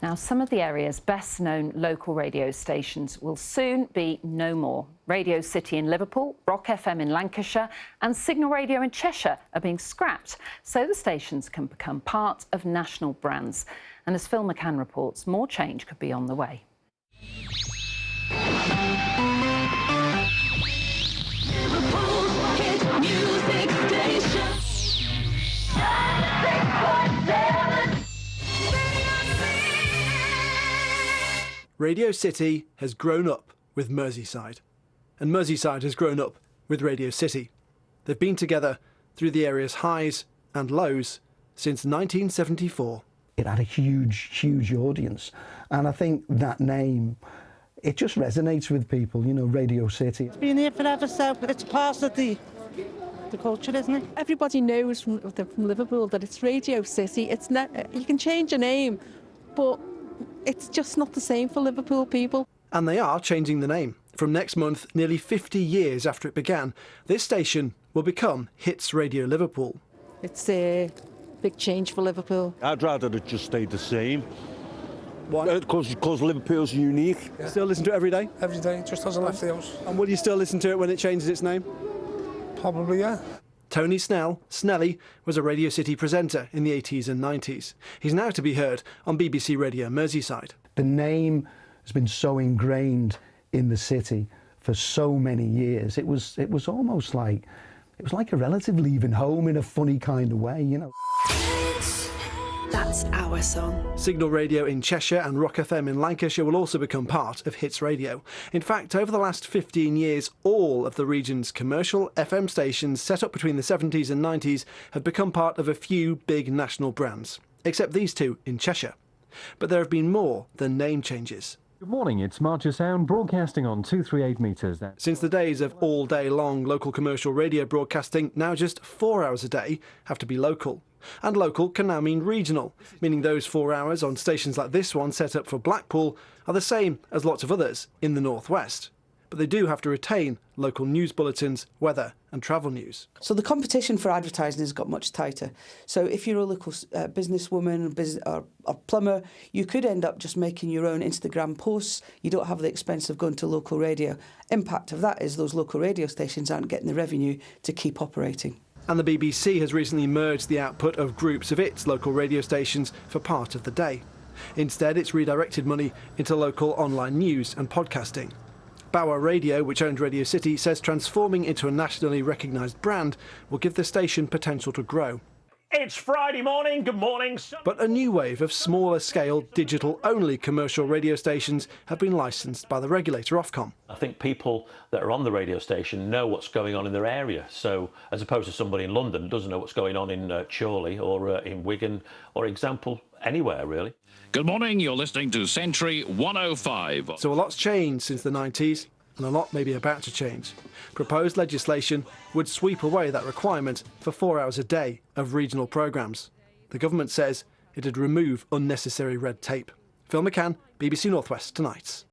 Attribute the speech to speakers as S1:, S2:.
S1: Now, some of the area's best-known local radio stations will soon be no more. Radio City in Liverpool, Rock FM in Lancashire and Signal Radio in Cheshire are being scrapped, so the stations can become part of national brands. And as Phil McCann reports, more change could be on the way.
S2: Radio City has grown up with Merseyside, and Merseyside has grown up with Radio City. They've been together through the area's highs and lows since 1974.
S3: It had a huge audience, and I think that name, it just resonates with people, you know, Radio City.
S4: It's been here forever, so it's part of the culture, isn't it?
S5: Everybody knows from Liverpool that it's Radio City. It's not, you can change your name, but it's just not the same for Liverpool people.
S2: And they are changing the name. From next month, nearly 50 years after it began, this station will become Hits Radio Liverpool.
S5: It's a big change for Liverpool.
S6: I'd rather it just stayed the same.
S2: Why?
S6: Because Liverpool's unique.
S2: Yeah. Still listen to it every day?
S7: Every day, just hasn't left the house.
S2: And will you still listen to it when it changes its name?
S7: Probably, yeah.
S2: Tony Snell, Snelly, was a Radio City presenter in the 80s and 90s. He's now to be heard on BBC Radio Merseyside.
S3: The name has been so ingrained in the city for so many years. It was almost like, it was like a relative leaving home in a funny kind of way, you know.
S8: That's our song.
S2: Signal Radio in Cheshire and Rock FM in Lancashire will also become part of Hits Radio. In fact, over the last 15 years, all of the region's commercial FM stations set up between the 70s and 90s have become part of a few big national brands, except these two in Cheshire. But there have been more than name changes.
S9: Good morning, it's Marcher Sound broadcasting on 238 metres.
S2: Since the days of all-day-long local commercial radio broadcasting, now just 4 hours a day have to be local. And local can now mean regional, meaning those 4 hours on stations like this one set up for Blackpool are the same as lots of others in the northwest. But they do have to retain local news bulletins, weather and travel news.
S10: So the competition for advertising has got much tighter. So if you're a local businesswoman or plumber, you could end up just making your own Instagram posts. You don't have the expense of going to local radio. Impact of that is those local radio stations aren't getting the revenue to keep operating.
S2: And the BBC has recently merged the output of groups of its local radio stations for part of the day. Instead, it's redirected money into local online news and podcasting. Bauer Radio, which owns Radio City, says transforming into a nationally recognised brand will give the station potential to grow.
S11: It's Friday morning, good morning.
S2: But a new wave of smaller-scale, digital-only commercial radio stations have been licensed by the regulator Ofcom.
S11: I think people that are on the radio station know what's going on in their area, so as opposed to somebody in London doesn't know what's going on in Chorley or in Wigan or, example, anywhere really.
S12: Good morning, you're listening to Century 105.
S2: So a lot's changed since the 90s, and a lot may be about to change. Proposed legislation would sweep away that requirement for 4 hours a day of regional programmes. The government says it'd remove unnecessary red tape. Phil McCann, BBC North West Tonight.